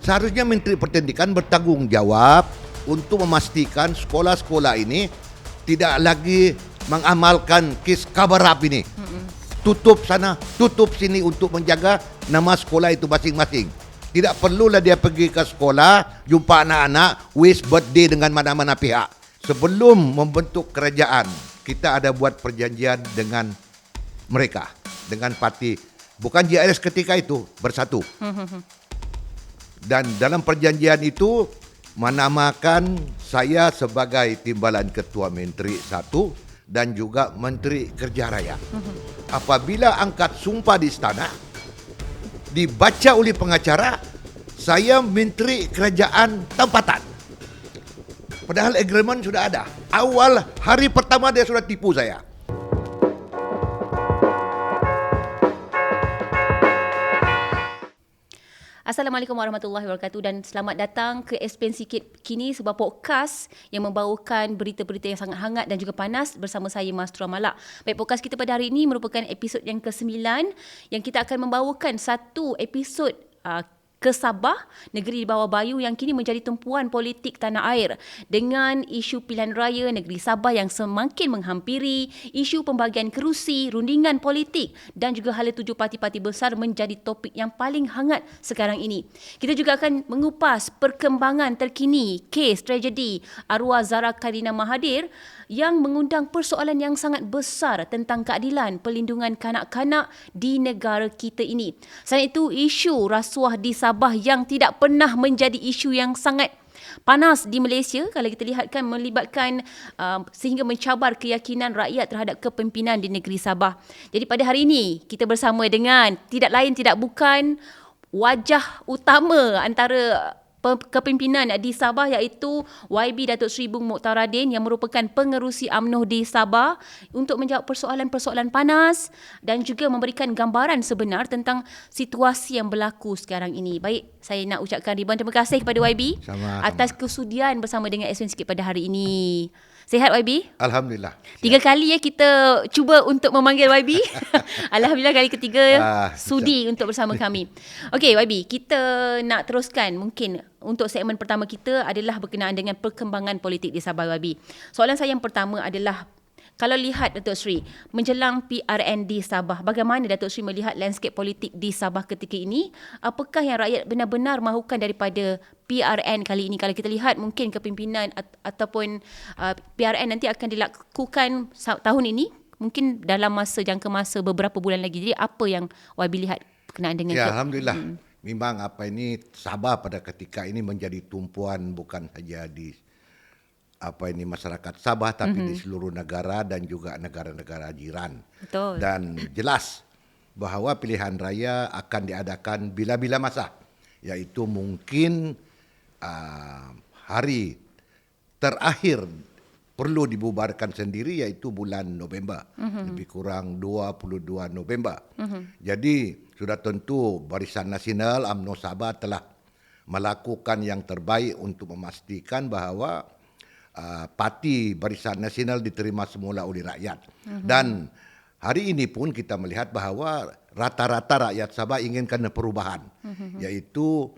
Seharusnya Menteri Pendidikan bertanggungjawab untuk memastikan sekolah-sekolah ini tidak lagi mengamalkan kes kabarap ini. Tutup sana, tutup sini untuk menjaga nama sekolah itu masing-masing. Tidak perlulah dia pergi ke sekolah, jumpa anak-anak, wish birthday dengan mana-mana pihak. Sebelum membentuk kerajaan, kita ada buat perjanjian dengan mereka, dengan parti. Bukan JRS ketika itu, bersatu. Dan dalam perjanjian itu menamakan saya sebagai timbalan ketua menteri satu dan juga menteri kerja raya. Apabila angkat sumpah di istana dibaca oleh pengacara, saya menteri kerajaan tempatan. Padahal agreement sudah ada. Awal hari pertama dia sudah tipu saya. Assalamualaikum warahmatullahi wabarakatuh dan selamat datang ke Explain Sikit Kini, sebuah podcast yang membawakan berita-berita yang sangat hangat dan juga panas bersama saya Mastura Malak. Baik, podcast kita pada hari ini merupakan episod yang ke-9 yang kita akan membawakan satu episod ke Sabah, negeri di bawah bayu yang kini menjadi tumpuan politik tanah air dengan isu pilihan raya negeri Sabah yang semakin menghampiri, isu pembagian kerusi, rundingan politik dan juga hala tuju parti-parti besar menjadi topik yang paling hangat sekarang ini. Kita juga akan mengupas perkembangan terkini kes tragedi arwah Zara Karina Mahathir yang mengundang persoalan yang sangat besar tentang keadilan perlindungan kanak-kanak di negara kita ini. Selain itu, isu rasuah di Sabah yang tidak pernah menjadi isu yang sangat panas di Malaysia kalau kita lihatkan melibatkan sehingga mencabar keyakinan rakyat terhadap kepimpinan di negeri Sabah. Jadi pada hari ini kita bersama dengan tidak lain tidak bukan wajah utama antara kepimpinan di Sabah iaitu YB Datuk Seri Bung Mokhtaradin yang merupakan pengerusi UMNO di Sabah untuk menjawab persoalan-persoalan panas dan juga memberikan gambaran sebenar tentang situasi yang berlaku sekarang ini. Baik, saya nak ucapkan ribuan terima kasih kepada YB atas kesudian bersama dengan Explain Sikit pada hari ini. Sihat YB? Alhamdulillah. 3 kali kita cuba untuk memanggil YB. Alhamdulillah kali ketiga sudi untuk bersama kami. Okey YB, kita nak teruskan mungkin untuk segmen pertama kita adalah berkenaan dengan perkembangan politik di Sabah YB. Soalan saya yang pertama adalah kalau lihat Datuk Seri menjelang PRN di Sabah, bagaimana Datuk Seri melihat landscape politik di Sabah ketika ini? Apakah yang rakyat benar-benar mahukan daripada PRN kali ini? Kalau kita lihat mungkin kepimpinan ataupun PRN nanti akan dilakukan tahun ini, mungkin dalam jangka masa beberapa bulan lagi. Jadi apa yang YB lihat berkenaan dengan Alhamdulillah. Memang Sabah pada ketika ini menjadi tumpuan bukan saja di masyarakat Sabah tapi di seluruh negara dan juga negara-negara jiran. Betul. Dan jelas bahawa pilihan raya akan diadakan bila-bila masa, iaitu mungkin hari terakhir perlu dibubarkan sendiri iaitu bulan November, lebih kurang 22 November. Jadi sudah tentu Barisan Nasional UMNO Sabah telah melakukan yang terbaik untuk memastikan bahawa parti Barisan Nasional diterima semula oleh rakyat. Dan hari ini pun kita melihat bahawa rata-rata rakyat Sabah inginkan perubahan. Iaitu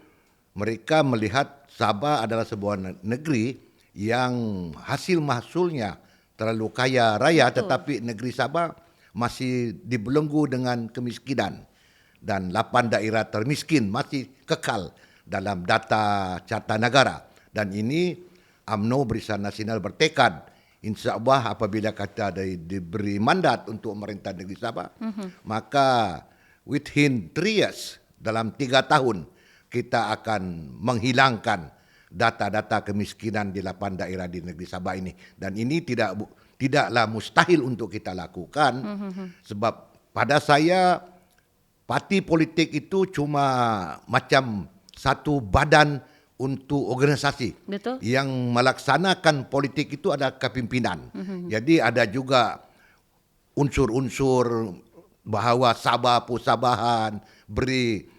mereka melihat Sabah adalah sebuah negeri yang hasil mahsulnya terlalu kaya raya. Betul. Tetapi negeri Sabah masih dibelenggu dengan kemiskinan. Dan 8 daerah termiskin masih kekal dalam data carta negara. Dan ini UMNO Barisan Nasional bertekad insya-Allah apabila kata diberi mandat untuk memerintah negeri Sabah, maka within 3 years, dalam 3 tahun kita akan menghilangkan data-data kemiskinan di 8 daerah di negeri Sabah ini. Dan ini tidaklah mustahil untuk kita lakukan, sebab pada saya parti politik itu cuma macam satu badan untuk organisasi. Betul. Yang melaksanakan politik itu ada kepimpinan. Jadi ada juga unsur-unsur bahawa Sabah Pusabahan beri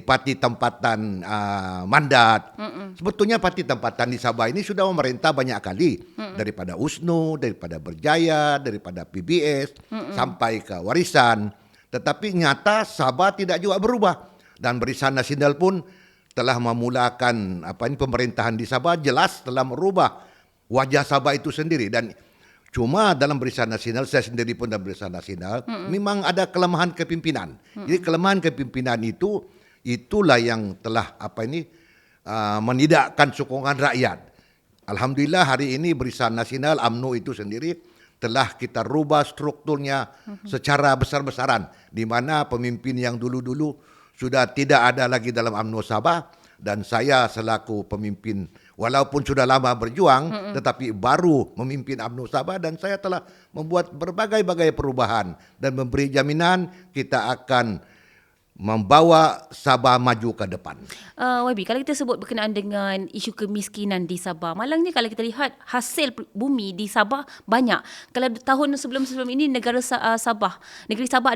parti tempatan mandat. Sebetulnya parti tempatan di Sabah ini sudah memerintah banyak kali, daripada USNO, daripada Berjaya, daripada PBS sampai ke Warisan. Tetapi nyata Sabah tidak juga berubah dan Barisan Nasional pun telah memulakan pemerintahan di Sabah, jelas telah merubah wajah Sabah itu sendiri. Dan cuma dalam Barisan Nasional, saya sendiri pun dalam Barisan Nasional, memang ada kelemahan kepimpinan. Jadi kelemahan kepimpinan itulah yang telah menidakkan sokongan rakyat. Alhamdulillah hari ini Barisan Nasional UMNO itu sendiri telah kita rubah strukturnya secara besar-besaran, di mana pemimpin yang dulu-dulu sudah tidak ada lagi dalam UMNO Sabah, dan saya selaku pemimpin walaupun sudah lama berjuang tetapi baru memimpin UMNO Sabah, dan saya telah membuat berbagai-bagai perubahan dan memberi jaminan kita akan membawa Sabah maju ke depan. YB, kalau kita sebut berkenaan dengan isu kemiskinan di Sabah, malangnya kalau kita lihat hasil bumi di Sabah banyak. Kalau tahun sebelum-sebelum ini negeri Sabah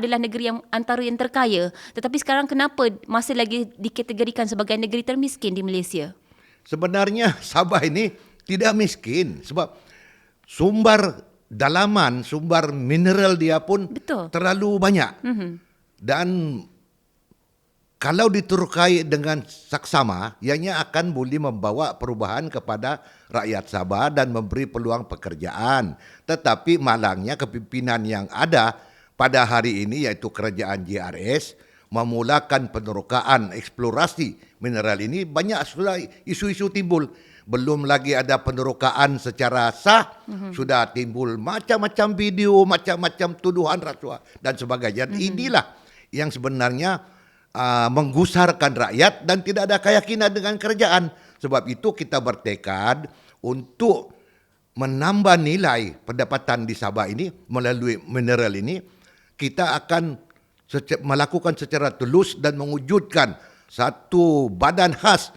adalah negeri yang antara yang terkaya, tetapi sekarang kenapa masih lagi dikategorikan sebagai negeri termiskin di Malaysia? Sebenarnya Sabah ini tidak miskin sebab sumber dalaman, sumber mineral dia pun terlalu banyak. Dan kalau diterkai dengan saksama, ianya akan boleh membawa perubahan kepada rakyat Sabah dan memberi peluang pekerjaan. Tetapi malangnya kepimpinan yang ada pada hari ini, yaitu kerajaan JRS, memulakan penerokaan eksplorasi mineral ini, banyak sudah isu-isu timbul. Belum lagi ada penerokaan secara sah, sudah timbul macam-macam video, macam-macam tuduhan rasuah dan sebagainya. Inilah yang sebenarnya menggusarkan rakyat dan tidak ada keyakinan dengan kerajaan. Sebab itu kita bertekad untuk menambah nilai pendapatan di Sabah ini melalui mineral ini. Kita akan melakukan secara tulus dan mewujudkan satu badan khas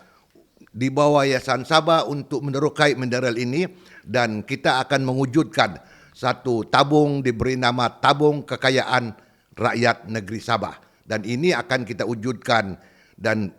di bawah Yayasan Sabah untuk menerokai mineral ini, dan kita akan mewujudkan satu tabung diberi nama Tabung Kekayaan Rakyat Negeri Sabah. Dan ini akan kita wujudkan, dan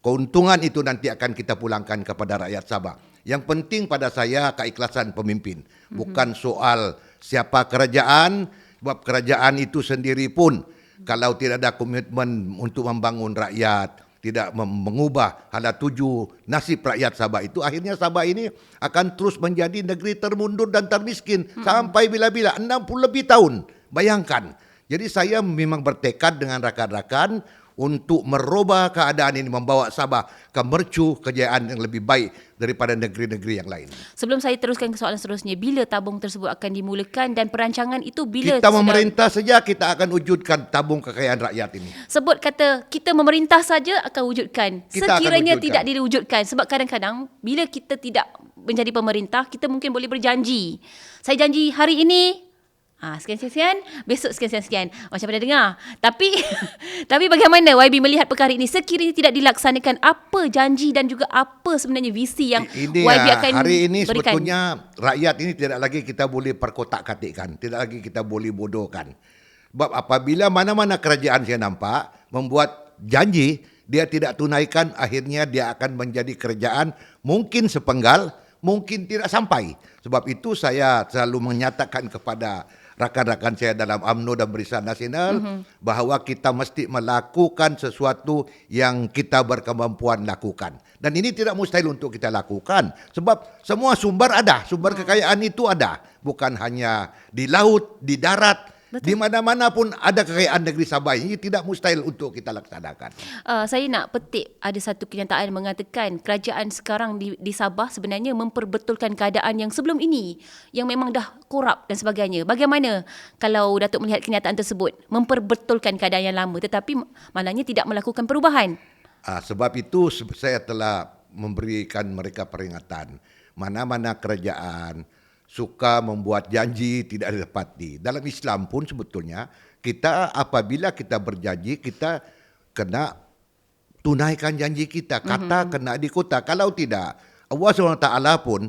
keuntungan itu nanti akan kita pulangkan kepada rakyat Sabah. Yang penting pada saya keikhlasan pemimpin. Bukan soal siapa kerajaan, sebab kerajaan itu sendiri pun kalau tidak ada komitmen untuk membangun rakyat, tidak mengubah hala tuju nasib rakyat Sabah itu, akhirnya Sabah ini akan terus menjadi negeri termundur dan termiskin sampai bila-bila 60 lebih tahun. Bayangkan. Jadi saya memang bertekad dengan rakan-rakan untuk merubah keadaan ini, membawa Sabah ke mercu kejayaan yang lebih baik daripada negeri-negeri yang lain. Sebelum saya teruskan ke soalan seterusnya, bila tabung tersebut akan dimulakan dan perancangan itu bila? Kita memerintah saja, kita akan wujudkan tabung kekayaan rakyat ini. Sebut kata kita memerintah saja akan wujudkan. Kita sekiranya akan wujudkan. Tidak diwujudkan, sebab kadang-kadang bila kita tidak menjadi pemerintah, kita mungkin boleh berjanji. Saya janji hari ini sekian-sekian, besok sekian-sekian. Macam pada dengar. Tapi tapi bagaimana YB melihat perkara ini? Sekiranya tidak dilaksanakan, apa janji dan juga apa sebenarnya visi yang ini YB akan hari ini berikan? Sebetulnya rakyat ini tidak lagi kita boleh perkotak-katikkan, tidak lagi kita boleh bodohkan. Sebab apabila mana-mana kerajaan saya nampak membuat janji, dia tidak tunaikan, akhirnya dia akan menjadi kerajaan mungkin sepenggal, mungkin tidak sampai. Sebab itu saya selalu menyatakan kepada rakan-rakan saya dalam UMNO dan Barisan Nasional bahawa kita mesti melakukan sesuatu yang kita berkemampuan lakukan. Dan ini tidak mustahil untuk kita lakukan sebab semua sumber ada, sumber kekayaan itu ada. Bukan hanya di laut, di darat, di mana-mana pun ada kekayaan negeri Sabah ini, tidak mustahil untuk kita laksanakan. Saya nak petik ada satu kenyataan mengatakan kerajaan sekarang di Sabah sebenarnya memperbetulkan keadaan yang sebelum ini yang memang dah korup dan sebagainya. Bagaimana kalau Datuk melihat kenyataan tersebut, memperbetulkan keadaan yang lama tetapi malangnya tidak melakukan perubahan? Sebab itu saya telah memberikan mereka peringatan. Mana-mana kerajaan suka membuat janji tidak ditepati. Dalam Islam pun sebetulnya kita apabila kita berjanji, kita kena tunaikan janji kita. Kata kena dikota. Kalau tidak, Allah SWT pun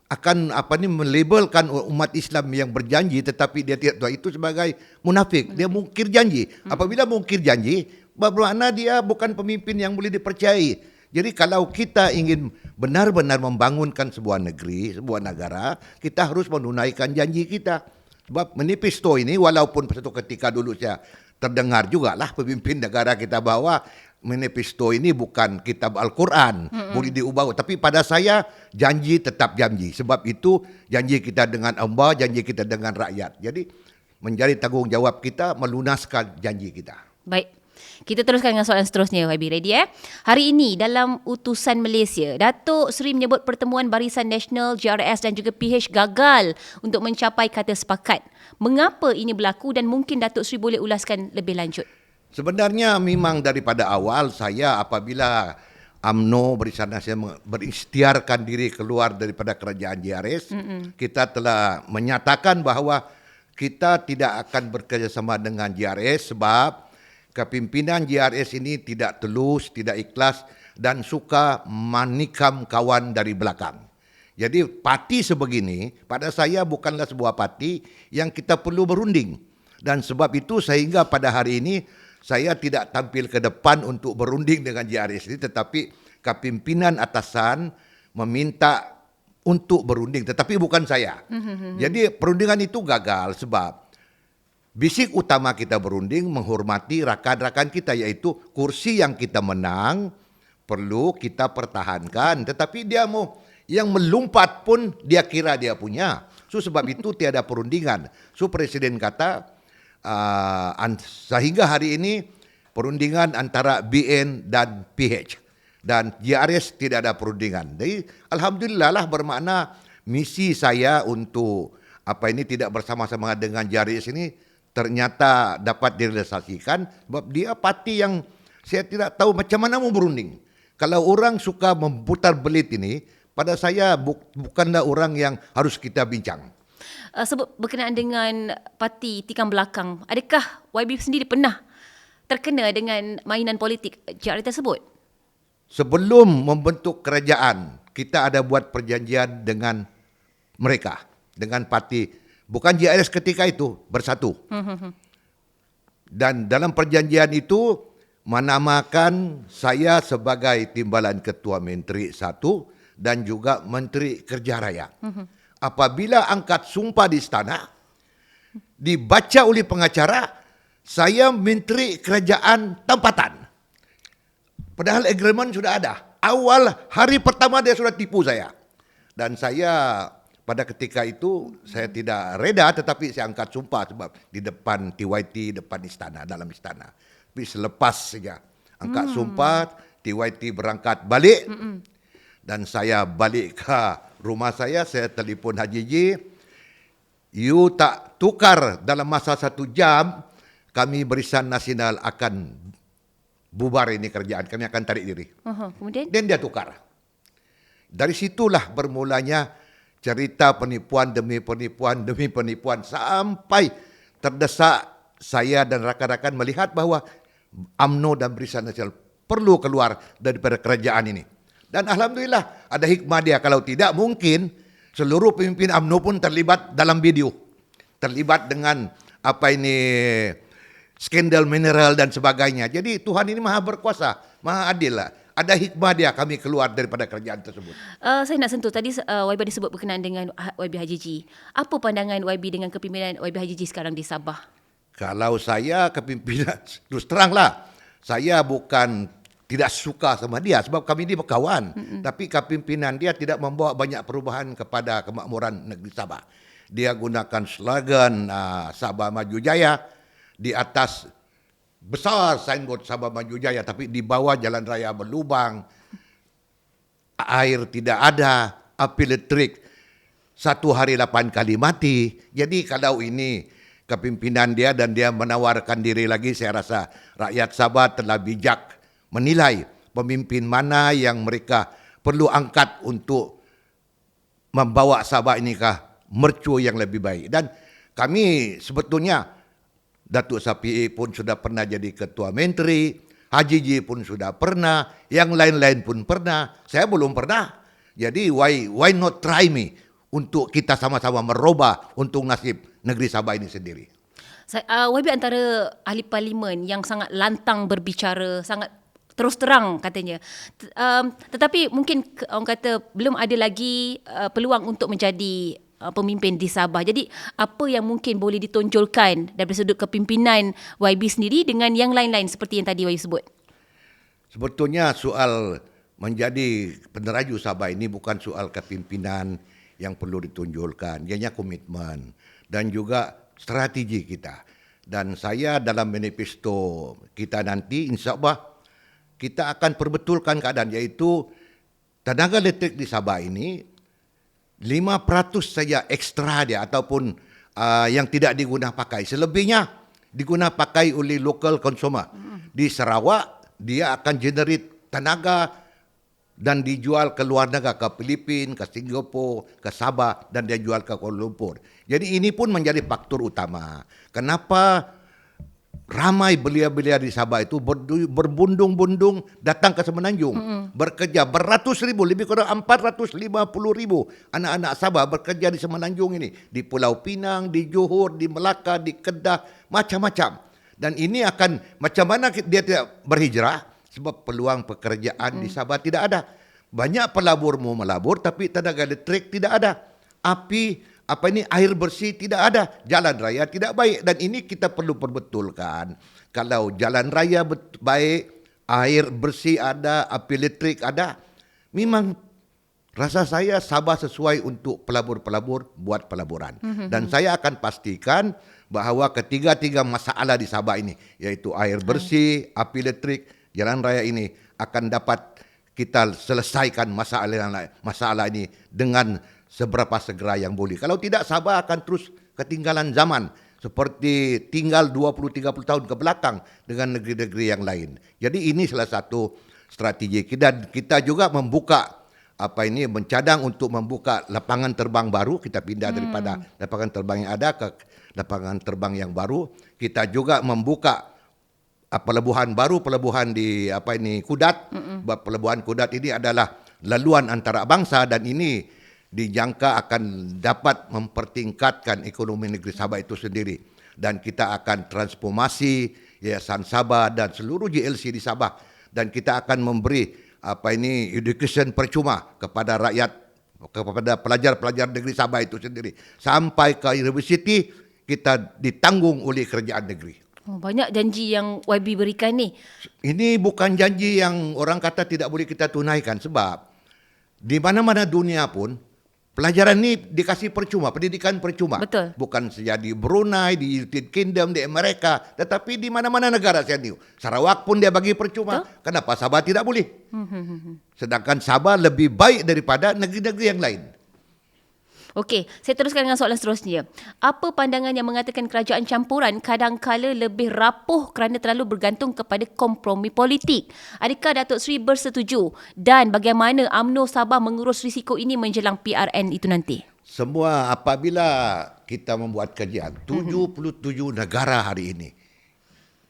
akan melabelkan umat Islam yang berjanji tetapi dia tidak tahu itu sebagai munafik. Dia mungkir janji. Apabila mungkir janji, bermakna dia bukan pemimpin yang boleh dipercayai. Jadi kalau kita ingin benar-benar membangunkan sebuah negeri, sebuah negara, kita harus menunaikan janji kita. Sebab manifesto ini walaupun satu ketika dulu saya terdengar jugalah pemimpin negara kita bahawa manifesto ini bukan kitab Al-Quran, boleh diubah. Tapi pada saya janji tetap janji. Sebab itu janji kita dengan Allah, janji kita dengan rakyat. Jadi menjadi tanggungjawab kita melunaskan janji kita. Baik. Kita teruskan dengan soalan seterusnya, YB. Ready Hari ini dalam utusan Malaysia, Datuk Seri menyebut pertemuan Barisan Nasional, GRS dan juga PH gagal untuk mencapai kata sepakat. Mengapa ini berlaku dan mungkin Datuk Seri boleh ulaskan lebih lanjut? Sebenarnya memang daripada awal saya apabila UMNO Barisan Nasional berikhtiarkan diri keluar daripada kerajaan GRS, kita telah menyatakan bahawa kita tidak akan bekerjasama dengan GRS sebab kepimpinan GRS ini tidak tulus, tidak ikhlas dan suka menikam kawan dari belakang. Jadi parti sebegini pada saya bukanlah sebuah parti yang kita perlu berunding. Dan sebab itu sehingga pada hari ini saya tidak tampil ke depan untuk berunding dengan GRS ini, tetapi kepimpinan atasan meminta untuk berunding, tetapi bukan saya. Jadi perundingan itu gagal sebab bisik utama kita berunding menghormati rakan-rakan kita, iaitu kursi yang kita menang perlu kita pertahankan. Tetapi dia mau yang melumpat pun dia kira dia punya. So sebab itu tiada perundingan. So Presiden kata sehingga hari ini perundingan antara BN dan PH dan GRS tidak ada perundingan. Jadi alhamdulillah lah bermakna misi saya untuk tidak bersama-sama dengan GRS ini ternyata dapat direalisasikan sebab dia parti yang saya tidak tahu macam mana mau berunding. Kalau orang suka memutar belit ini, pada saya bukanlah orang yang harus kita bincang. Sebut berkenaan dengan parti tikam belakang, adakah YB sendiri pernah terkena dengan mainan politik GRS tersebut? Sebelum membentuk kerajaan, kita ada buat perjanjian dengan mereka, dengan parti. Bukan GRS ketika itu bersatu. Dan dalam perjanjian itu menamakan saya sebagai timbalan ketua Menteri 1 dan juga Menteri Kerja Raya. Apabila angkat sumpah di istana, dibaca oleh pengacara, saya Menteri Kerajaan Tempatan. Padahal agreement sudah ada. Awal hari pertama dia sudah tipu saya. Dan saya pada ketika itu saya tidak reda, tetapi saya angkat sumpah sebab di depan TYT, depan istana, dalam istana. Tapi selepas saja angkat sumpah, TYT berangkat balik dan saya balik ke rumah saya telefon Haji Ji, you tak tukar dalam masa 1 jam, kami Barisan Nasional akan bubar ini kerajaan, kami akan tarik diri. Kemudian? Dan dia tukar. Dari situlah bermulanya cerita penipuan demi penipuan demi penipuan sampai terdesak saya dan rakan-rakan melihat bahawa UMNO dan Barisan Nasional perlu keluar daripada kerajaan ini. Dan alhamdulillah ada hikmah dia, kalau tidak mungkin seluruh pemimpin UMNO pun terlibat dalam video. Terlibat dengan skandal mineral dan sebagainya. Jadi Tuhan ini maha berkuasa, maha adil lah. Ada hikmah dia kami keluar daripada kerajaan tersebut. Saya nak sentuh tadi YB disebut berkenaan dengan YB Haji Ji. Apa pandangan YB dengan kepimpinan YB Haji Ji sekarang di Sabah? Kalau saya kepimpinan, terus teranglah, saya bukan tidak suka sama dia sebab kami ini berkawan. Tapi kepimpinan dia tidak membawa banyak perubahan kepada kemakmuran negeri Sabah. Dia gunakan slogan Sabah Maju Jaya di atas besar signboard Sabah Maju Jaya, tapi di bawah jalan raya berlubang, air tidak ada, api elektrik 1 hari 8 kali mati. Jadi kalau ini kepimpinan dia dan dia menawarkan diri lagi, saya rasa rakyat Sabah telah bijak menilai pemimpin mana yang mereka perlu angkat untuk membawa Sabah ini ke mercu yang lebih baik. Dan kami sebetulnya Datuk Sapi pun sudah pernah jadi ketua menteri, Haji Ji pun sudah pernah, yang lain-lain pun pernah. Saya belum pernah. Jadi why not try me untuk kita sama-sama merubah untuk nasib negeri Sabah ini sendiri. YB antara ahli parlimen yang sangat lantang berbicara, sangat terus terang katanya. Tetapi mungkin orang kata belum ada lagi peluang untuk menjadi pemimpin di Sabah. Jadi apa yang mungkin boleh ditonjolkan dari sudut kepimpinan YB sendiri dengan yang lain-lain seperti yang tadi YB sebut? Sebetulnya soal menjadi peneraju Sabah ini bukan soal kepimpinan yang perlu ditunjukkan, ianya komitmen dan juga strategi kita. Dan saya dalam manifesto kita nanti insya-Allah kita akan perbetulkan keadaan, iaitu tenaga listrik di Sabah ini 5% saja ekstra dia ataupun yang tidak diguna pakai. Selebihnya diguna pakai oleh local consumer. Di Sarawak dia akan generate tenaga dan dijual ke luar negara, ke Filipina, ke Singapura, ke Sabah dan dia jual ke Kuala Lumpur. Jadi ini pun menjadi faktor utama. Kenapa ramai belia-belia di Sabah itu berbundung-bundung datang ke Semenanjung, bekerja beratus ribu, lebih kurang 450,000 anak-anak Sabah bekerja di Semenanjung ini, di Pulau Pinang, di Johor, di Melaka, di Kedah, macam-macam. Dan ini akan macam mana dia tidak berhijrah sebab peluang pekerjaan di Sabah tidak ada. Banyak pelabur mau melabur tapi tenaga elektrik tidak ada. Air bersih tidak ada, jalan raya tidak baik dan ini kita perlu perbetulkan. Kalau jalan raya baik, air bersih ada, api listrik ada, memang rasa saya Sabah sesuai untuk pelabur-pelabur buat pelaburan. Dan saya akan pastikan bahawa ketiga-tiga masalah di Sabah ini, iaitu air bersih, api listrik, jalan raya ini akan dapat kita selesaikan masalah ini dengan seberapa segera yang boleh. Kalau tidak, Sabah akan terus ketinggalan zaman seperti tinggal 20-30 tahun ke belakang dengan negeri-negeri yang lain. Jadi ini salah satu strategi kita. Dan kita juga membuka mencadang untuk membuka lapangan terbang baru. Kita pindah daripada lapangan terbang yang ada ke lapangan terbang yang baru. Kita juga membuka pelabuhan baru, pelabuhan di Kudat. Pelabuhan Kudat ini adalah laluan antara bangsa dan ini dijangka akan dapat mempertingkatkan ekonomi negeri Sabah itu sendiri. Dan kita akan transformasi Yayasan Sabah dan seluruh JLC di Sabah. Dan kita akan memberi education percuma kepada rakyat, kepada pelajar-pelajar negeri Sabah itu sendiri. Sampai ke universiti kita ditanggung oleh kerajaan negeri. Banyak janji yang YB berikan ni. Ini bukan janji yang orang kata tidak boleh kita tunaikan sebab di mana-mana dunia pun pelajaran ni dikasih percuma, pendidikan percuma. Betul. Bukan saja di Brunei, di United Kingdom, di Amerika, tetapi di mana-mana negara saya ni. Sarawak pun dia bagi percuma. Betul. Kenapa Sabah tidak boleh? Sedangkan Sabah lebih baik daripada negeri-negeri yang lain. Okey, saya teruskan dengan soalan seterusnya. Apa pandangan yang mengatakan kerajaan campuran kadang-kala lebih rapuh kerana terlalu bergantung kepada kompromi politik? Adakah Datuk Seri bersetuju? Dan bagaimana UMNO Sabah mengurus risiko ini menjelang PRN itu nanti? Semua apabila kita membuat kajian, 77 negara hari ini,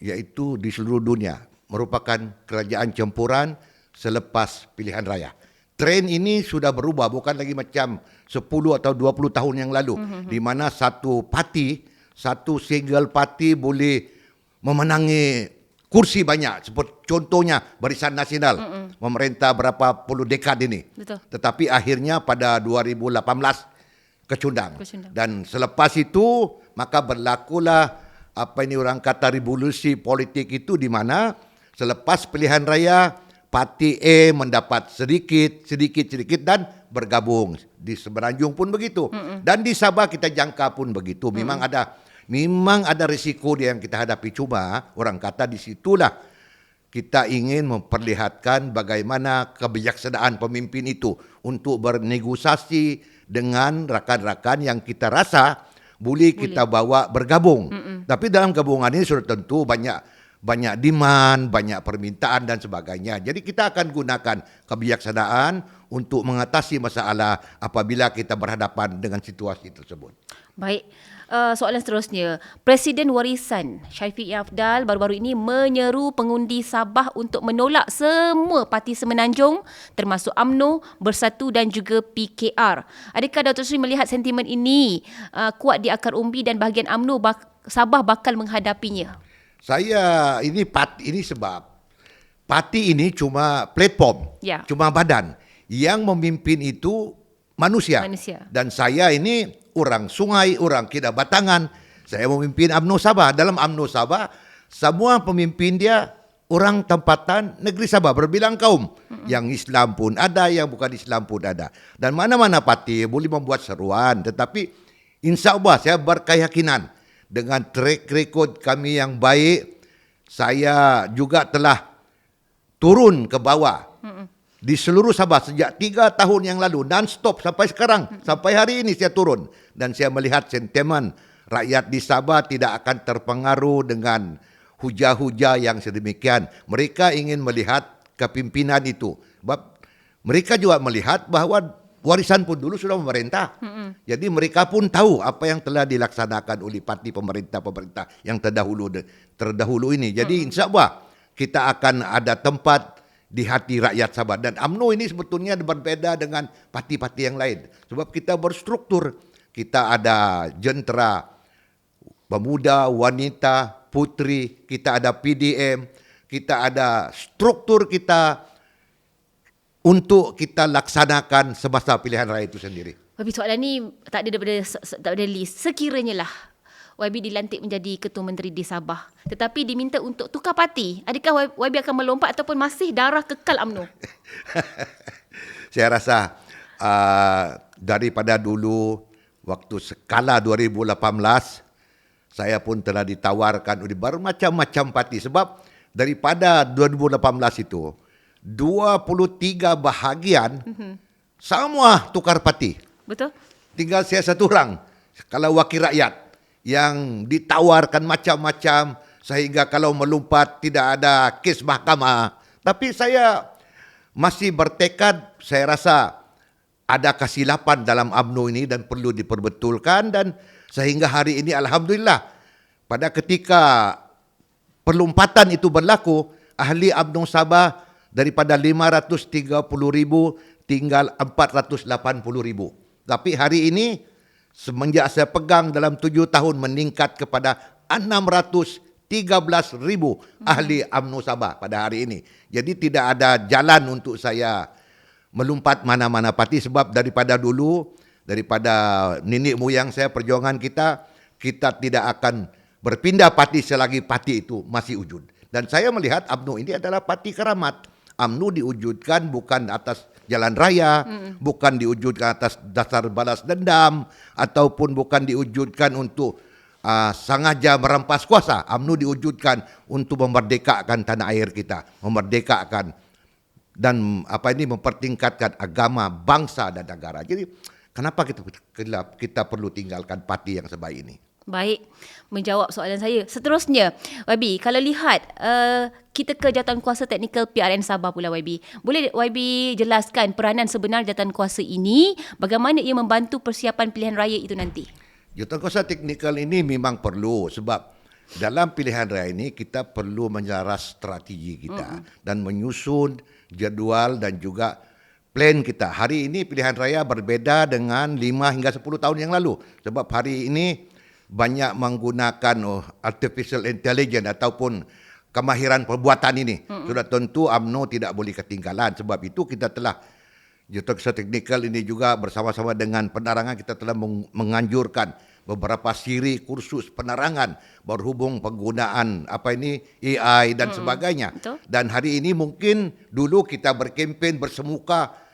iaitu di seluruh dunia, merupakan kerajaan campuran selepas pilihan raya. Trend ini sudah berubah, bukan lagi macam 10 atau 20 tahun yang lalu, di mana satu single parti boleh memenangi kursi banyak. Seperti contohnya Barisan Nasional memerintah berapa puluh dekad ini. Betul. Tetapi akhirnya pada 2018 kecundang. Dan selepas itu maka berlakulah orang kata revolusi politik itu, di mana selepas pilihan raya Parti A mendapat sedikit dan bergabung. Di Semenanjung pun begitu. Dan di Sabah kita jangka pun begitu. Memang ada risiko dia yang kita hadapi. Cuma orang kata di situlah kita ingin memperlihatkan bagaimana kebijaksanaan pemimpin itu untuk bernegosiasi dengan rakan-rakan yang kita rasa boleh kita bawa bergabung. Tapi dalam gabungan ini sudah tentu banyak demand, banyak permintaan dan sebagainya. Jadi kita akan gunakan kebijaksanaan untuk mengatasi masalah apabila kita berhadapan dengan situasi tersebut. Baik, soalan seterusnya. Presiden Warisan Shafie Afdal baru-baru ini menyeru pengundi Sabah untuk menolak semua parti Semenanjung termasuk UMNO, Bersatu dan juga PKR. Adakah Datuk Seri melihat sentimen ini kuat di akar umbi dan bahagian UMNO Sabah bakal menghadapinya? Ini sebab parti ini cuma platform, cuma badan. Yang memimpin itu manusia. Dan saya ini orang Sungai, orang Kedah Batangan. Saya memimpin UMNO Sabah. Dalam UMNO Sabah, semua pemimpin dia orang tempatan negeri Sabah berbilang kaum. Yang Islam pun ada, yang bukan Islam pun ada. Dan mana-mana parti boleh membuat seruan. Tetapi insya Allah saya berkeyakinan dengan track record kami yang baik, saya juga telah turun ke bawah di seluruh Sabah sejak 3 tahun yang lalu non-stop sampai sekarang, sampai hari ini saya turun dan saya melihat sentimen rakyat di Sabah tidak akan terpengaruh dengan hujah-hujah yang sedemikian. Mereka ingin melihat kepimpinan itu. Sebab mereka juga melihat bahawa warisan pun dulu sudah pemerintah. Jadi mereka pun tahu apa yang telah dilaksanakan oleh parti pemerintah yang terdahulu ini. Jadi insya Allah kita akan ada tempat di hati rakyat Sabah. Dan UMNO ini sebetulnya berbeda dengan parti-parti yang lain. Sebab kita berstruktur. Kita ada jentera, pemuda, wanita, putri. Kita ada PDM. Kita ada struktur kita untuk kita laksanakan semasa pilihan raya itu sendiri. YB, soalan ni tak ada list. Sekiranya lah YB dilantik menjadi Ketua Menteri di Sabah, tetapi diminta untuk tukar parti, adakah YB akan melompat ataupun masih darah kekal UMNO? Saya rasa daripada dulu, waktu skala 2018, saya pun telah ditawarkan oleh bermacam-macam parti. Sebab daripada 2018 itu, 23 bahagian semua tukar parti. Betul? Tinggal saya satu orang kalau wakil rakyat yang ditawarkan macam-macam sehingga kalau melompat tidak ada kes mahkamah. Tapi saya masih bertekad, saya rasa ada kesilapan dalam UMNO ini dan perlu diperbetulkan, dan sehingga hari ini alhamdulillah pada ketika perlompatan itu berlaku, ahli UMNO Sabah daripada 530,000 tinggal 480,000. Tapi hari ini semenjak saya pegang dalam 7 tahun meningkat kepada 613,000 ahli UMNO Sabah pada hari ini. Jadi tidak ada jalan untuk saya melompat mana-mana parti, sebab daripada dulu, daripada nenek moyang saya, perjuangan kita tidak akan berpindah parti selagi parti itu masih wujud. Dan saya melihat UMNO ini adalah parti keramat. UMNO diwujudkan bukan atas jalan raya, bukan diwujudkan atas dasar balas dendam, ataupun bukan diwujudkan untuk sengaja merampas kuasa. UMNO diwujudkan untuk memerdekakan tanah air kita, memerdekakan dan mempertingkatkan agama, bangsa dan negara. Jadi kenapa kita perlu tinggalkan parti yang sebaik ini? Baik, menjawab soalan saya. Seterusnya, YB, kalau lihat kita ke jawatankuasa teknikal PRN Sabah pula, YB. Boleh YB jelaskan peranan sebenar jawatankuasa ini, bagaimana ia membantu persiapan pilihan raya itu nanti? Jawatankuasa teknikal ini memang perlu, sebab dalam pilihan raya ini kita perlu menyelaraskan strategi kita dan menyusun jadual dan juga plan kita. Hari ini pilihan raya berbeza dengan 5 hingga 10 tahun yang lalu. Sebab hari ini banyak menggunakan artificial intelligence ataupun kemahiran perbuatan ini. Sudah tentu UMNO tidak boleh ketinggalan. Sebab itu kita telah, jawatankuasa teknikal ini juga bersama-sama dengan penerangan, kita telah menganjurkan beberapa siri kursus penerangan berhubung penggunaan AI dan sebagainya. Betul. Dan hari ini mungkin dulu kita berkempen bersemuka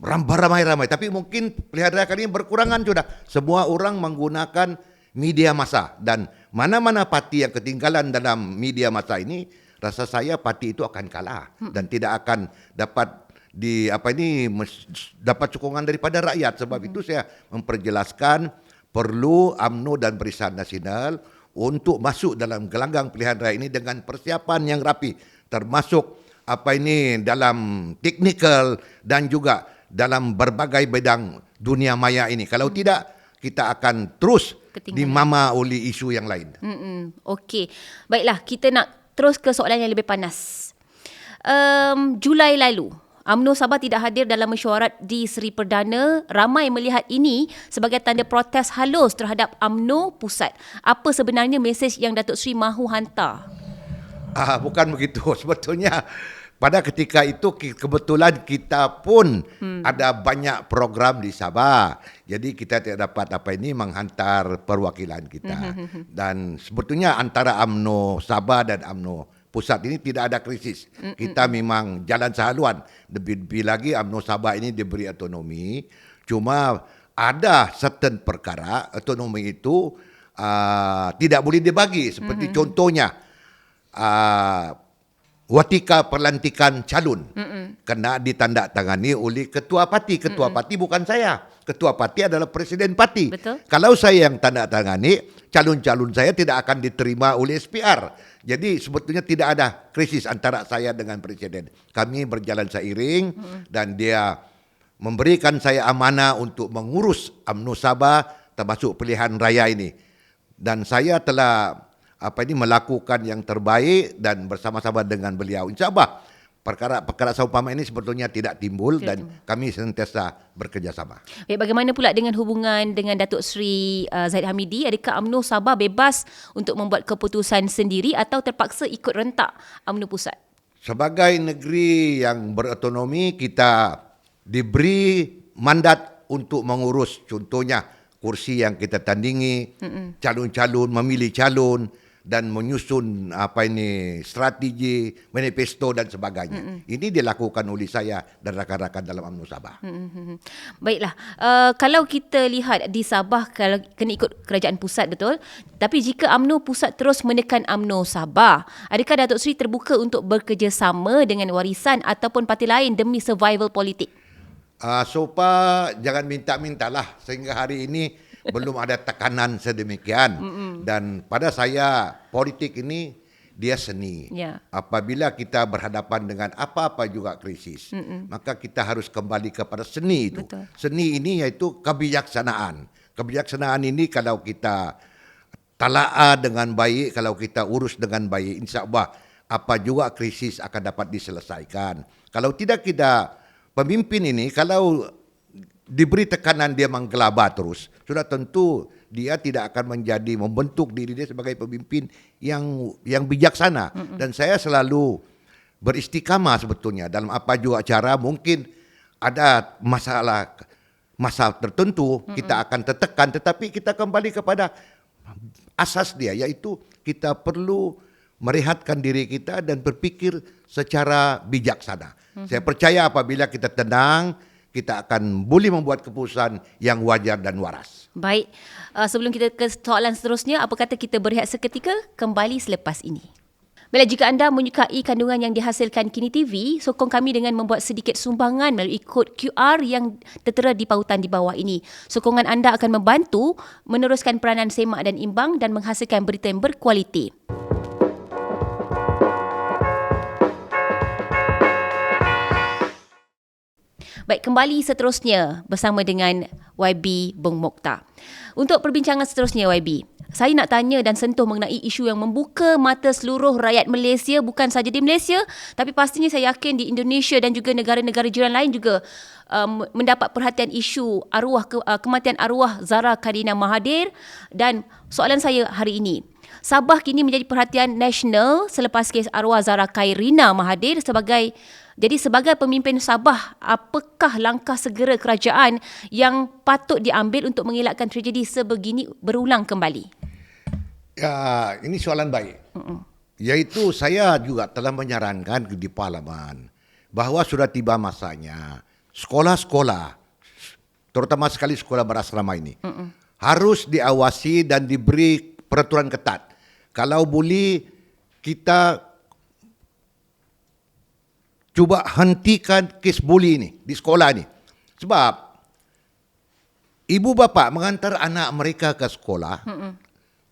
ramai-ramai, tapi mungkin pilihan raya kali ini berkurangan sudah. Semua orang menggunakan media massa, dan mana-mana parti yang ketinggalan dalam media massa ini, rasa saya parti itu akan kalah dan tidak akan dapat dapat sokongan daripada rakyat. Sebab itu saya memperjelaskan perlu UMNO dan Barisan Nasional untuk masuk dalam gelanggang pilihan raya ini dengan persiapan yang rapi, termasuk dalam teknikal dan juga dalam berbagai bidang dunia maya ini. Kalau tidak, kita akan terus dimama oleh isu yang lain. Okey. Baiklah, kita nak terus ke soalan yang lebih panas. Julai lalu, UMNO Sabah tidak hadir dalam mesyuarat di Seri Perdana. Ramai melihat ini sebagai tanda protes halus terhadap UMNO Pusat. Apa sebenarnya mesej yang Datuk Seri mahu hantar? Bukan begitu. Sebetulnya pada ketika itu kebetulan kita pun ada banyak program di Sabah. Jadi kita tidak dapat menghantar perwakilan kita. Dan sebetulnya antara UMNO Sabah dan UMNO pusat ini tidak ada krisis. Kita memang jalan sehaluan. Lebih lagi UMNO Sabah ini diberi otonomi. Cuma ada certain perkara otonomi itu tidak boleh dibagi. Seperti contohnya watika pelantikan calon kena ditandatangani oleh ketua parti. Ketua parti bukan saya. Ketua parti adalah presiden parti. Betul. Kalau saya yang tanda tangani, calon-calon saya tidak akan diterima oleh SPR. Jadi sebetulnya tidak ada krisis antara saya dengan presiden. Kami berjalan seiring dan dia memberikan saya amanah untuk mengurus UMNO Sabah termasuk pilihan raya ini. Dan saya telah melakukan yang terbaik dan bersama-sama dengan beliau. InsyaAllah perkara seumpama ini sebetulnya tidak timbul dan kami sentiasa bekerjasama. Baik, bagaimana pula dengan hubungan dengan Datuk Seri Zahid Hamidi? Adakah UMNO Sabah bebas untuk membuat keputusan sendiri atau terpaksa ikut rentak UMNO Pusat? Sebagai negeri yang berotonomi, kita diberi mandat untuk mengurus contohnya kursi yang kita tandingi, calon-calon, memilih calon dan menyusun strategi, manifesto dan sebagainya. Ini dilakukan oleh saya dan rakan-rakan dalam UMNO Sabah. Baiklah, kalau kita lihat di Sabah kalau kena ikut kerajaan pusat, betul? Tapi jika UMNO Pusat terus menekan UMNO Sabah, adakah Datuk Seri terbuka untuk bekerjasama dengan Warisan ataupun parti lain demi survival politik? So far jangan minta-mintalah sehingga hari ini belum ada tekanan sedemikian. Dan pada saya politik ini dia seni. Apabila kita berhadapan dengan apa-apa juga krisis, maka kita harus kembali kepada seni itu. Betul. Seni ini yaitu kebijaksanaan. Kebijaksanaan ini kalau kita talaah dengan baik, kalau kita urus dengan baik, insya-Allah apa juga krisis akan dapat diselesaikan. Kalau tidak kita pemimpin ini kalau diberi tekanan dia menggelabah terus, sudah tentu dia tidak akan membentuk diri dia sebagai pemimpin yang bijaksana. Dan saya selalu beristiqamah sebetulnya dalam apa juga cara mungkin ada masa tertentu kita akan tertekan, tetapi kita kembali kepada asas dia, yaitu kita perlu merehatkan diri kita dan berpikir secara bijaksana. Saya percaya apabila kita tenang, kita akan boleh membuat keputusan yang wajar dan waras. Baik, sebelum kita ke soalan seterusnya, apa kata kita berehat seketika, kembali selepas ini. Bila jika anda menyukai kandungan yang dihasilkan Kini TV, sokong kami dengan membuat sedikit sumbangan melalui kod QR yang tertera di pautan di bawah ini. Sokongan anda akan membantu meneruskan peranan semak dan imbang dan menghasilkan berita yang berkualiti. Baik, kembali seterusnya bersama dengan YB Bung Mokhtar. Untuk perbincangan seterusnya YB, saya nak tanya dan sentuh mengenai isu yang membuka mata seluruh rakyat Malaysia, bukan saja di Malaysia, tapi pastinya saya yakin di Indonesia dan juga negara-negara jiran lain juga mendapat perhatian isu kematian arwah Zahra Karina Mahathir. Dan soalan saya hari ini, Sabah kini menjadi perhatian nasional selepas kes arwah Zahra Karina Mahathir. Sebagai pemimpin Sabah, apakah langkah segera kerajaan yang patut diambil untuk mengelakkan tragedi sebegini berulang kembali? Ya, ini soalan baik. Yaitu saya juga telah menyarankan di Parlimen bahawa sudah tiba masanya sekolah-sekolah, terutama sekali sekolah berasrama ini, harus diawasi dan diberi peraturan ketat. Kalau boleh kita cuba hentikan kes buli ini di sekolah ini. Sebab ibu bapa mengantar anak mereka ke sekolah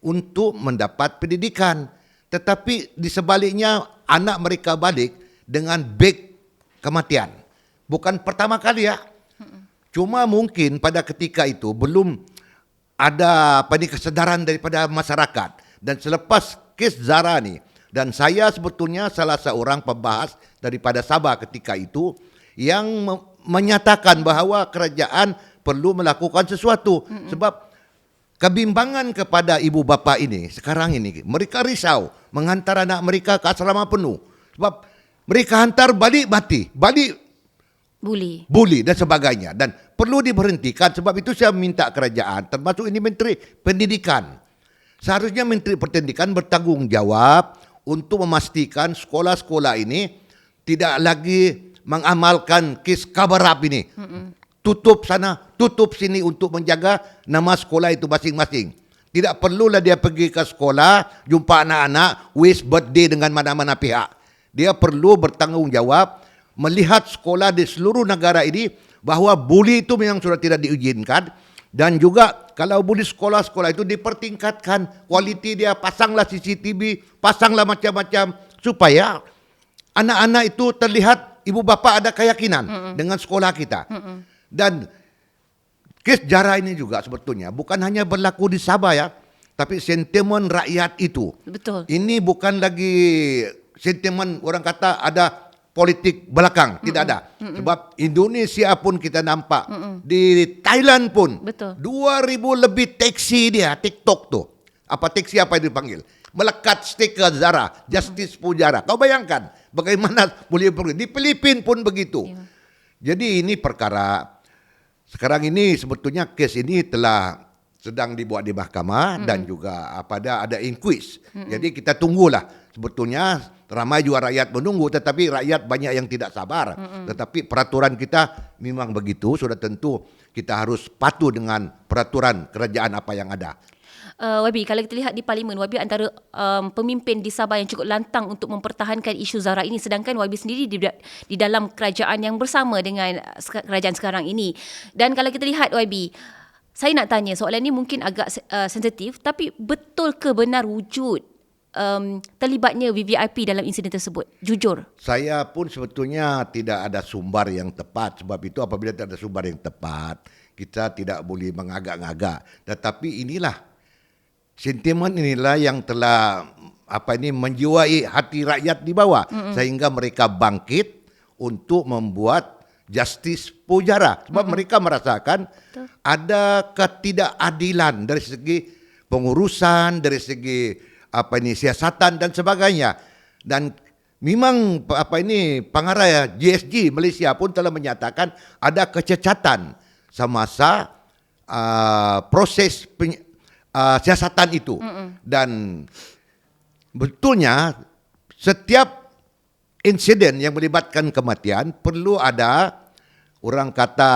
untuk mendapat pendidikan. Tetapi di sebaliknya anak mereka balik dengan beg kematian. Bukan pertama kali ya. Cuma mungkin pada ketika itu belum ada kesedaran daripada masyarakat. Dan selepas kes Zahra ni, dan saya sebetulnya salah seorang pembahas daripada Sabah ketika itu yang menyatakan bahawa kerajaan perlu melakukan sesuatu. Sebab kebimbangan kepada ibu bapa ini sekarang ini, mereka risau menghantar anak mereka ke asrama penuh. Sebab mereka hantar balik mati, balik buli dan sebagainya. Dan perlu diberhentikan. Sebab itu saya minta kerajaan, termasuk ini Menteri Pendidikan. Seharusnya Menteri Pendidikan bertanggungjawab untuk memastikan sekolah-sekolah ini tidak lagi mengamalkan kes kabarap ini. Tutup sana, tutup sini untuk menjaga nama sekolah itu masing-masing. Tidak perlulah dia pergi ke sekolah, jumpa anak-anak, wish birthday dengan mana-mana pihak. Dia perlu bertanggungjawab melihat sekolah di seluruh negara ini bahawa buli itu memang sudah tidak diizinkan. Dan juga kalau buli sekolah-sekolah itu dipertingkatkan kualiti dia, pasanglah CCTV, pasanglah macam-macam supaya anak-anak itu terlihat ibu bapa ada keyakinan dengan sekolah kita. Dan kes JARA ini juga sebetulnya bukan hanya berlaku di Sabah ya, tapi sentimen rakyat itu. Betul. Ini bukan lagi sentimen orang kata ada politik belakang, tidak ada. Sebab Indonesia pun kita nampak, di Thailand pun, Betul. 2,000 lebih taksi dia, TikTok tuh. Apa taksi apa yang dipanggil? Melekat stiker JARA, Justice for JARA. Kau bayangkan bagaimana boleh pergi. Di Filipina pun begitu. Jadi ini perkara, sekarang ini sebetulnya kes ini telah sedang dibuat di mahkamah dan juga ada inquis. Jadi kita tunggulah. Sebetulnya ramai juga rakyat menunggu, tetapi rakyat banyak yang tidak sabar. Tetapi peraturan kita memang begitu, sudah tentu kita harus patuh dengan peraturan kerajaan apa yang ada. YB, kalau kita lihat di Parlimen, YB antara pemimpin di Sabah yang cukup lantang untuk mempertahankan isu ZARA ini, sedangkan YB sendiri di dalam kerajaan yang bersama dengan kerajaan sekarang ini. Dan kalau kita lihat YB, saya nak tanya, soalan ini mungkin agak sensitif, tapi betul ke benar wujud terlibatnya VVIP dalam insiden tersebut? Jujur. Saya pun sebetulnya tidak ada sumber yang tepat. Sebab itu apabila tidak ada sumber yang tepat, kita tidak boleh mengagak-agak. Tetapi inilah, sentimen inilah yang telah menjiwai hati rakyat di bawah. Sehingga mereka bangkit untuk membuat justice for JARA. Sebab mereka merasakan ada ketidakadilan dari segi pengurusan, dari segi siasatan dan sebagainya. Dan memang pengarah GSG Malaysia pun telah menyatakan ada kecacatan semasa proses siasatan itu. Dan betulnya setiap insiden yang melibatkan kematian perlu ada orang kata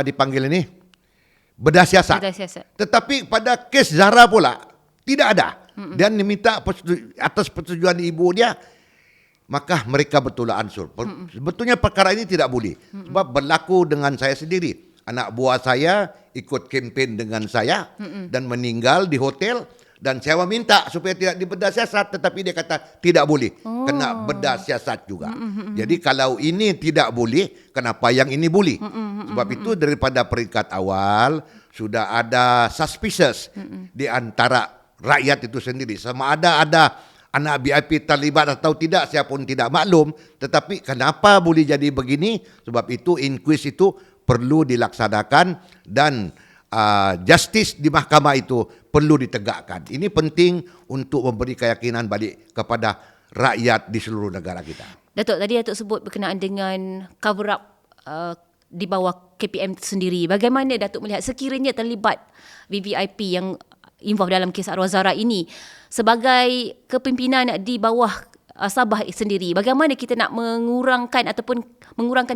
dipanggil ini bedah siasat. Tetapi pada kes ZARA pula tidak ada. Dan diminta atas persetujuan ibu dia, maka mereka betul ansur. Sebetulnya perkara ini tidak boleh. Sebab berlaku dengan saya sendiri. Anak buah saya ikut kempen dengan saya dan meninggal di hotel, dan saya meminta supaya tidak dibedah siasat, tetapi dia kata tidak boleh, kena bedah siasat juga. Jadi kalau ini tidak boleh, kenapa yang ini boleh? Sebab itu daripada peringkat awal sudah ada suspicious di antara rakyat itu sendiri. Sama ada anak BIP terlibat atau tidak, saya pun tidak maklum. Tetapi kenapa boleh jadi begini? Sebab itu inquis itu perlu dilaksanakan dan justice di mahkamah itu perlu ditegakkan. Ini penting untuk memberi keyakinan balik kepada rakyat di seluruh negara kita. Datuk, tadi Datuk sebut berkenaan dengan cover up di bawah KPM itu sendiri. Bagaimana Datuk melihat sekiranya terlibat VVIP yang involved dalam kes arwah ZARA ini sebagai kepimpinan di bawah Sabah sendiri, bagaimana kita nak mengurangkan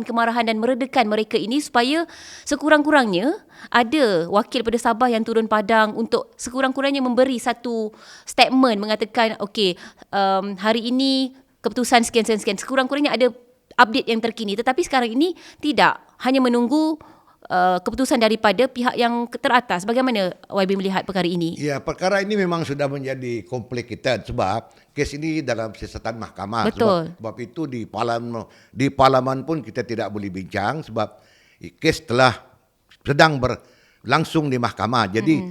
kemarahan dan meredakan mereka ini supaya sekurang-kurangnya ada wakil pada Sabah yang turun padang untuk sekurang-kurangnya memberi satu statement mengatakan hari ini keputusan sekian-sekian, sekurang-kurangnya ada update yang terkini. Tetapi sekarang ini tidak, hanya menunggu keputusan daripada pihak yang teratas. Bagaimana YB melihat perkara ini? Ya, perkara ini memang sudah menjadi complicated sebab kes ini dalam siasatan mahkamah. Betul. Sebab itu di parlimen pun kita tidak boleh bincang sebab kes telah sedang berlangsung di mahkamah. Jadi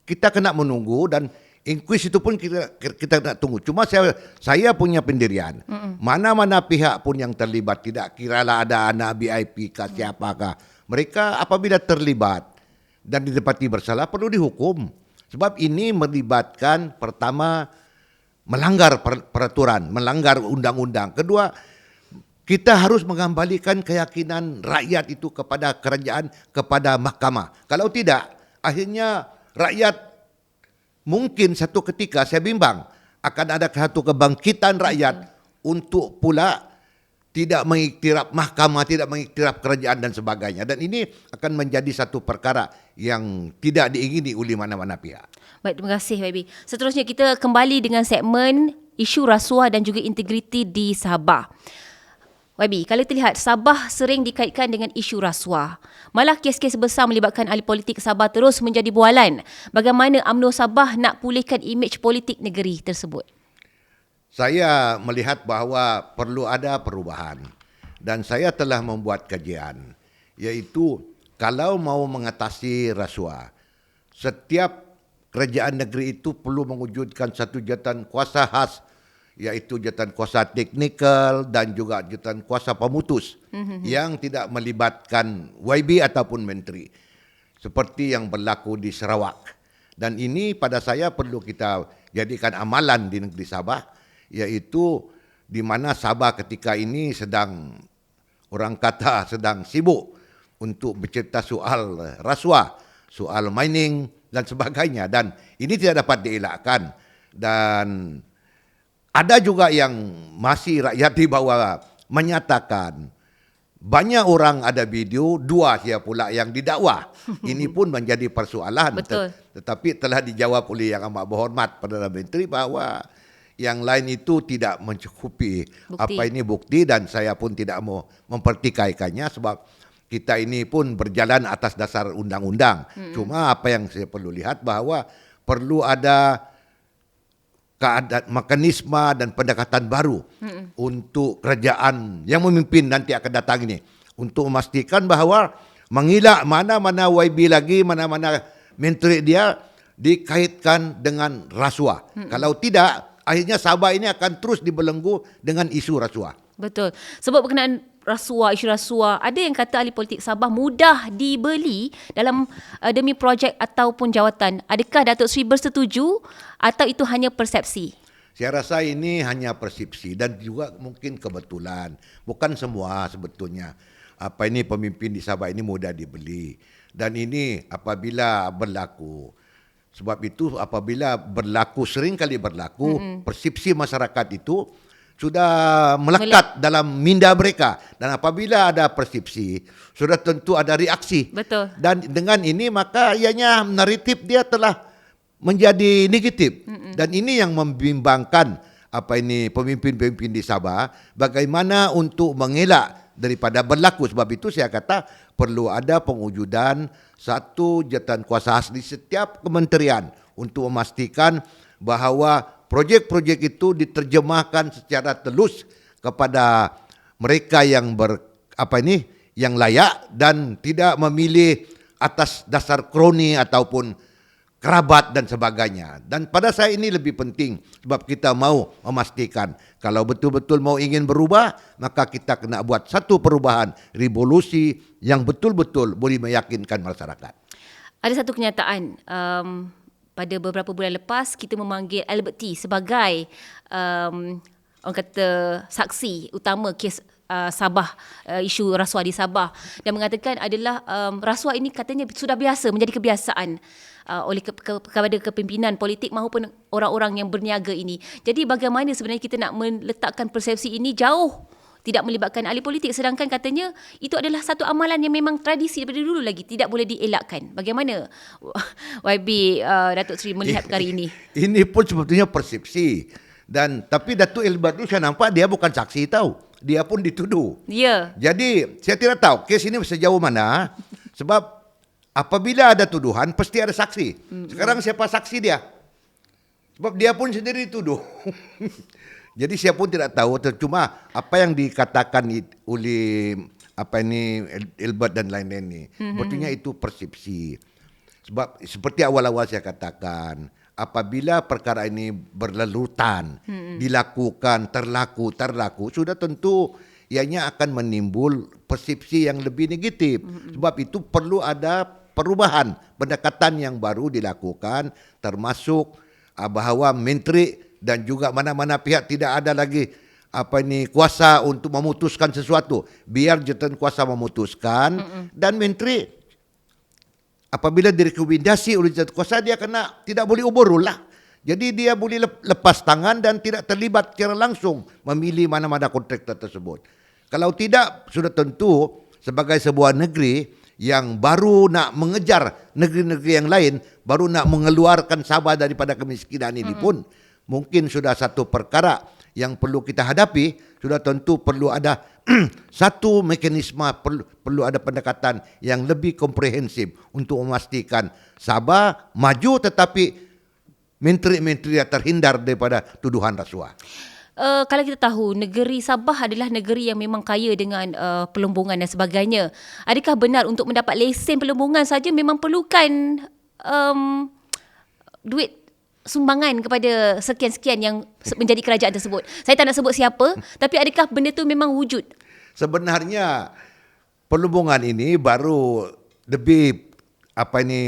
kita kena menunggu dan inquis itu pun kita nak tunggu. Cuma saya punya pendirian. Mana-mana pihak pun yang terlibat, tidak kiralah ada anak BIP kah siapakah. Mereka apabila terlibat dan didapati bersalah perlu dihukum. Sebab ini melibatkan pertama melanggar peraturan, melanggar undang-undang. Kedua, kita harus mengembalikan keyakinan rakyat itu kepada kerajaan, kepada mahkamah. Kalau tidak, akhirnya rakyat mungkin satu ketika saya bimbang akan ada satu kebangkitan rakyat untuk pula tidak mengiktiraf mahkamah, tidak mengiktiraf kerajaan dan sebagainya. Dan ini akan menjadi satu perkara yang tidak diingini oleh mana-mana pihak. Baik, terima kasih YB. Seterusnya kita kembali dengan segmen isu rasuah dan juga integriti di Sabah. YB, kalau terlihat Sabah sering dikaitkan dengan isu rasuah. Malah kes-kes besar melibatkan ahli politik Sabah terus menjadi bualan. Bagaimana UMNO Sabah nak pulihkan imej politik negeri tersebut? Saya melihat bahawa perlu ada perubahan dan saya telah membuat kajian, iaitu kalau mau mengatasi rasuah, setiap kerajaan negeri itu perlu mewujudkan satu jawatan kuasa khas, iaitu jawatan kuasa teknikal dan juga jawatan kuasa pemutus yang tidak melibatkan YB ataupun menteri seperti yang berlaku di Sarawak. Dan ini pada saya perlu kita jadikan amalan di negeri Sabah, iaitu di mana Sabah ketika ini sedang, orang kata sedang sibuk untuk bercerita soal rasuah, soal mining dan sebagainya, dan ini tidak dapat dielakkan. Dan ada juga yang masih rakyat di bawah menyatakan banyak orang ada video, dua dia pula yang didakwa. Ini pun menjadi persoalan. Betul. Tetapi telah dijawab oleh Yang Amat Berhormat Perdana Menteri bahawa yang lain itu tidak mencukupi bukti dan saya pun tidak mau mempertikaikannya sebab kita ini pun berjalan atas dasar undang-undang. Cuma apa yang saya perlu lihat bahawa perlu ada mekanisme dan pendekatan baru untuk kerajaan yang memimpin nanti akan datang ini untuk memastikan bahawa mengelak mana-mana YB lagi, mana-mana menteri dia dikaitkan dengan rasuah. Kalau tidak, akhirnya Sabah ini akan terus dibelenggu dengan isu rasuah. Betul. Sebab berkenaan rasuah, isu rasuah, ada yang kata ahli politik Sabah mudah dibeli dalam demi projek ataupun jawatan. Adakah Datuk Seri bersetuju atau itu hanya persepsi? Saya rasa ini hanya persepsi dan juga mungkin kebetulan. Bukan semua sebetulnya. Apa ini pemimpin di Sabah ini mudah dibeli. Dan ini apabila berlaku. Sebab itu apabila berlaku, sering kali berlaku, persepsi masyarakat itu sudah melekat dalam minda mereka. Dan apabila ada persepsi, sudah tentu ada reaksi. Betul. Dan dengan ini maka ianya naratif dia telah menjadi negatif. Dan ini yang membimbangkan apa ini pemimpin-pemimpin di Sabah, bagaimana untuk mengelak daripada berlaku. Sebab itu saya kata perlu ada pengujudan satu jawatan kuasa khas di setiap kementerian untuk memastikan bahawa projek-projek itu diterjemahkan secara telus kepada mereka yang yang layak dan tidak memilih atas dasar kroni ataupun kerabat dan sebagainya. Dan pada saya ini lebih penting sebab kita mau memastikan kalau betul-betul mau ingin berubah, maka kita kena buat satu perubahan revolusi yang betul-betul boleh meyakinkan masyarakat. Ada satu kenyataan, pada beberapa bulan lepas kita memanggil Albert T sebagai orang kata saksi utama kes Sabah, isu rasuah di Sabah, dan mengatakan adalah rasuah ini katanya sudah biasa, menjadi kebiasaan oleh kepada kepimpinan politik maupun orang-orang yang berniaga ini. Jadi bagaimana sebenarnya kita nak meletakkan persepsi ini jauh tidak melibatkan ahli politik, sedangkan katanya itu adalah satu amalan yang memang tradisi daripada dulu lagi, tidak boleh dielakkan. Bagaimana YB Datuk Seri melihat perkara ini? Ini pun sebetulnya persepsi. Dan tapi Datuk Albert itu saya nampak dia bukan saksi tahu. Dia pun dituduh. Ya. Jadi saya tidak tahu kes ini sejauh mana sebab apabila ada tuduhan pasti ada saksi. Sekarang siapa saksi dia? Sebab dia pun sendiri dituduh. Jadi saya pun tidak tahu, cuma apa yang dikatakan oleh Albert dan lain-lain ini, sebetulnya itu persepsi. Sebab seperti awal-awal saya katakan, apabila perkara ini berlelutan, dilakukan, terlaku, sudah tentu ianya akan menimbul persepsi yang lebih negatif. Sebab itu perlu ada perubahan, pendekatan yang baru dilakukan, termasuk bahawa menteri dan juga mana-mana pihak tidak ada lagi kuasa untuk memutuskan sesuatu. Biar jawatan kuasa memutuskan dan menteri apabila direkomendasi oleh jawatan kuasa dia kena tidak boleh uburul lah. Jadi dia boleh lepas tangan dan tidak terlibat secara langsung memilih mana-mana kontraktor tersebut. Kalau tidak, sudah tentu sebagai sebuah negeri yang baru nak mengejar negeri-negeri yang lain, baru nak mengeluarkan Sabah daripada kemiskinan ini pun, mungkin sudah satu perkara yang perlu kita hadapi, sudah tentu perlu ada satu mekanisme, perlu ada pendekatan yang lebih komprehensif untuk memastikan Sabah maju tetapi menteri-menteri terhindar daripada tuduhan rasuah. Kalau kita tahu negeri Sabah adalah negeri yang memang kaya dengan pelombongan dan sebagainya. Adakah benar untuk mendapat lesen pelombongan saja memang perlukan duit sumbangan kepada sekian-sekian yang menjadi kerajaan tersebut? Saya tak nak sebut siapa, tapi adakah benda tu memang wujud? Sebenarnya pelombongan ini baru lebih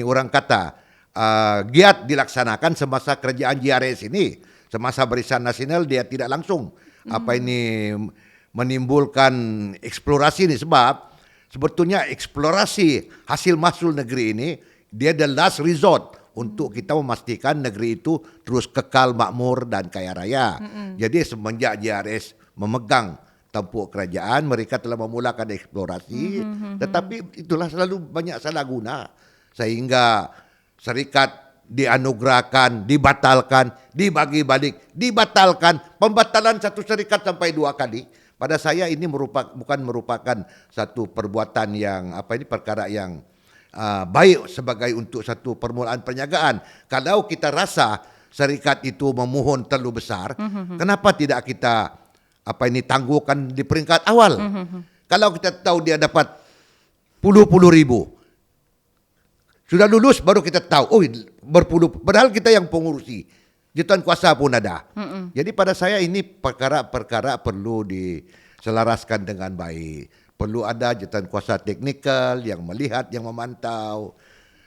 orang kata giat dilaksanakan semasa kerajaan JRS ini. Semasa Barisan Nasional dia tidak langsung menimbulkan eksplorasi ini, sebab sebetulnya eksplorasi hasil mahsul negeri ini dia the last resort untuk kita memastikan negeri itu terus kekal makmur dan kaya raya. Jadi semenjak JRS memegang tampuk kerajaan, mereka telah memulakan eksplorasi, tetapi itulah selalu banyak salah guna sehingga syarikat dianugerahkan, dibatalkan, dibagi balik, dibatalkan, pembatalan satu syarikat sampai 2 kali. Pada saya ini bukan merupakan satu perbuatan yang perkara yang baik sebagai untuk satu permulaan perniagaan. Kalau kita rasa syarikat itu memohon terlalu besar, kenapa tidak kita tangguhkan di peringkat awal? Kalau kita tahu dia dapat puluh ribu, sudah lulus baru kita tahu, berpuluh, padahal kita yang pengurusi. Jutaan kuasa pun ada. Jadi pada saya ini perkara-perkara perlu diselaraskan dengan baik. Perlu ada jutaan kuasa teknikal yang melihat, yang memantau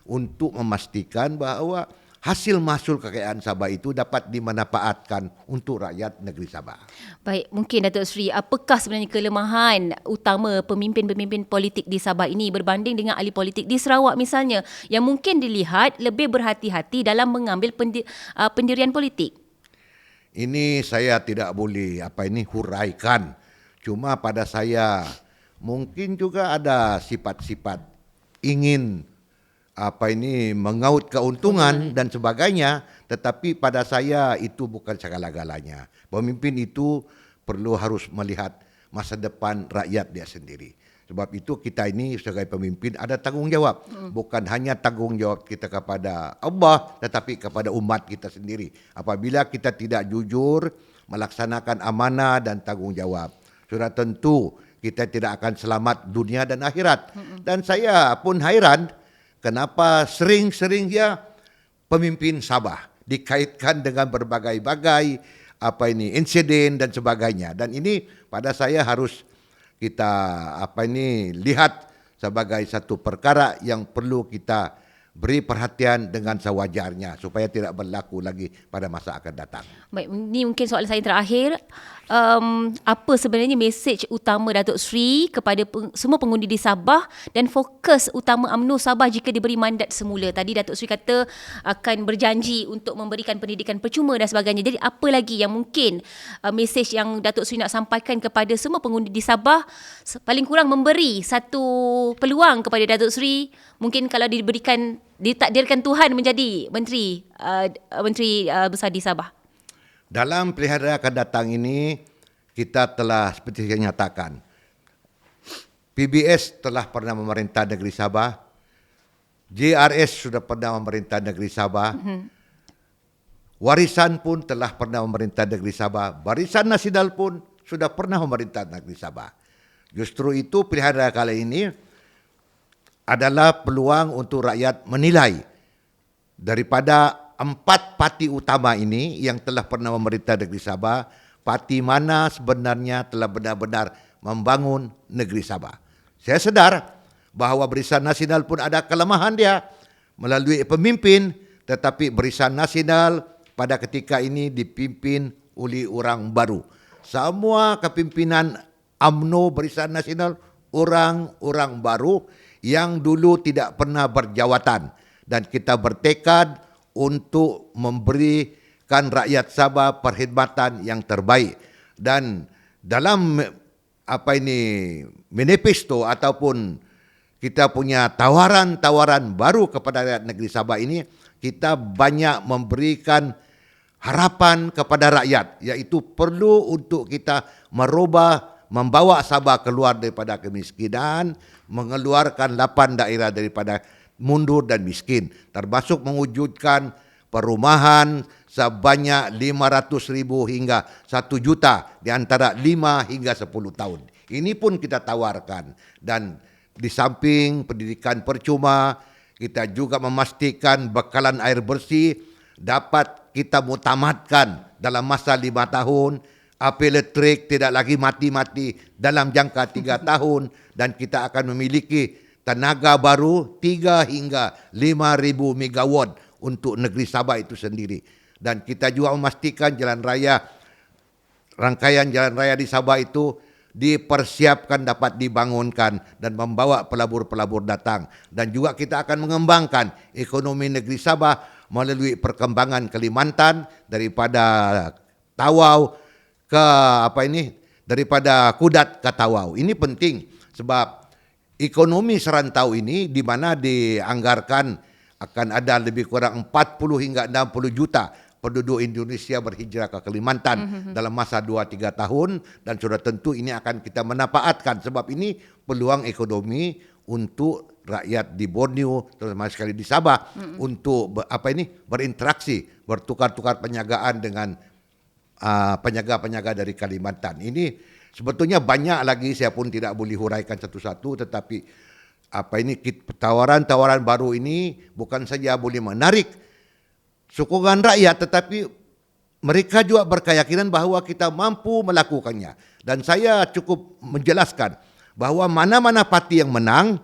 untuk memastikan bahawa hasil mahsul kekayaan Sabah itu dapat dimanfaatkan untuk rakyat negeri Sabah. Baik, mungkin Datuk Seri, apakah sebenarnya kelemahan utama pemimpin-pemimpin politik di Sabah ini berbanding dengan ahli politik di Sarawak misalnya, yang mungkin dilihat lebih berhati-hati dalam mengambil pendirian politik? Ini saya tidak boleh huraikan. Cuma pada saya mungkin juga ada sifat-sifat ingin mengaut keuntungan dan sebagainya, tetapi pada saya itu bukan segala-galanya. Pemimpin itu harus melihat masa depan rakyat dia sendiri. Sebab itu kita ini sebagai pemimpin ada tanggungjawab. Bukan hanya tanggungjawab kita kepada Allah, tetapi kepada umat kita sendiri. Apabila kita tidak jujur melaksanakan amanah dan tanggungjawab, sudah tentu kita tidak akan selamat dunia dan akhirat. Dan saya pun hairan kenapa sering-sering pemimpin Sabah dikaitkan dengan berbagai-bagai insiden dan sebagainya. Dan ini pada saya harus kita lihat sebagai satu perkara yang perlu kita beri perhatian dengan sewajarnya supaya tidak berlaku lagi pada masa akan datang. Baik, ini mungkin soalan saya terakhir. Apa sebenarnya mesej utama Datuk Seri kepada semua pengundi di Sabah dan fokus utama UMNO Sabah jika diberi mandat semula? Tadi Datuk Seri kata akan berjanji untuk memberikan pendidikan percuma dan sebagainya. Jadi apa lagi yang mungkin mesej yang Datuk Seri nak sampaikan kepada semua pengundi di Sabah, paling kurang memberi satu peluang kepada Datuk Seri, mungkin kalau ditakdirkan Tuhan menjadi menteri besar di Sabah? Dalam pilihan raya akan datang ini, kita telah seperti yang nyatakan, PBS telah pernah memerintah negeri Sabah, JRS sudah pernah memerintah negeri Sabah, Warisan pun telah pernah memerintah negeri Sabah, Barisan Nasional pun sudah pernah memerintah negeri Sabah. Justru itu pilihan raya kali ini adalah peluang untuk rakyat menilai daripada 4 parti utama ini yang telah pernah memerintah negeri Sabah, parti mana sebenarnya telah benar-benar membangun negeri Sabah. Saya sedar bahawa Barisan Nasional pun ada kelemahan dia melalui pemimpin, tetapi Barisan Nasional pada ketika ini dipimpin oleh orang baru. Semua kepimpinan UMNO Barisan Nasional orang-orang baru yang dulu tidak pernah berjawatan, dan kita bertekad untuk memberi berikan rakyat Sabah perkhidmatan yang terbaik. Dan dalam manifesto ataupun kita punya tawaran-tawaran baru kepada rakyat negeri Sabah ini, kita banyak memberikan harapan kepada rakyat, iaitu perlu untuk kita membawa Sabah keluar daripada kemiskinan, mengeluarkan 8 daerah daripada mundur dan miskin, termasuk mewujudkan perumahan sebanyak 500,000 hingga 1 juta di antara 5 hingga 10 tahun. Ini pun kita tawarkan. Dan di samping pendidikan percuma, kita juga memastikan bekalan air bersih dapat kita mutamatkan dalam masa 5 tahun. Api elektrik tidak lagi mati-mati dalam jangka 3 tahun. Dan kita akan memiliki tenaga baru 3 hingga 5,000 megawatt untuk negeri Sabah itu sendiri. Dan kita juga memastikan rangkaian jalan raya di Sabah itu dipersiapkan dapat dibangunkan dan membawa pelabur-pelabur datang. Dan juga kita akan mengembangkan ekonomi negeri Sabah melalui perkembangan Kalimantan daripada Tawau ke daripada Kudat ke Tawau. Ini penting sebab ekonomi serantau ini di mana dianggarkan akan ada lebih kurang 40 hingga 60 juta penduduk Indonesia berhijrah ke Kalimantan dalam masa 2-3 tahun, dan sudah tentu ini akan kita manfaatkan sebab ini peluang ekonomi untuk rakyat di Borneo, terutama sekali di Sabah untuk berinteraksi, bertukar-tukar penyagaan dengan penyaga-penyaga dari Kalimantan. Ini sebetulnya banyak lagi, saya pun tidak boleh huraikan satu-satu, tetapi tawaran-tawaran baru ini bukan saja boleh menarik sokongan rakyat, tetapi mereka juga berkeyakinan bahawa kita mampu melakukannya. Dan saya cukup menjelaskan bahawa mana-mana parti yang menang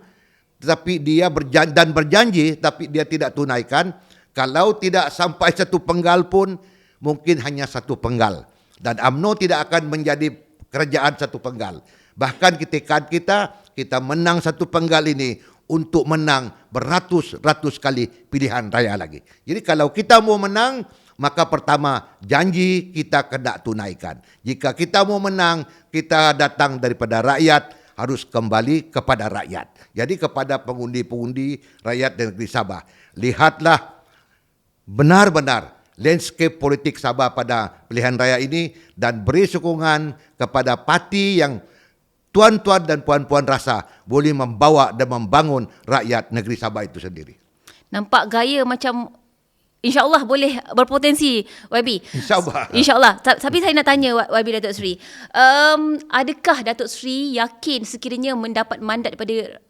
tetapi dia berjanji tapi dia tidak tunaikan, kalau tidak sampai 1 penggal pun mungkin hanya 1 penggal. Dan UMNO tidak akan menjadi kerajaan 1 penggal. Bahkan kita menang 1 penggal ini untuk menang beratus-ratus kali pilihan raya lagi. Jadi kalau kita mau menang, maka pertama janji kita kena tunaikan. Jika kita mau menang, kita datang daripada rakyat, harus kembali kepada rakyat. Jadi kepada pengundi-pengundi rakyat dan negeri Sabah, lihatlah benar-benar landscape politik Sabah pada pilihan raya ini dan beri sokongan kepada parti yang tuan-tuan dan puan-puan rasa boleh membawa dan membangun rakyat negeri Sabah itu sendiri. Nampak gaya macam InsyaAllah boleh berpotensi, YB. InsyaAllah. Tapi saya nak tanya YB Datuk Seri, adakah Datuk Seri yakin sekiranya mendapat mandat daripada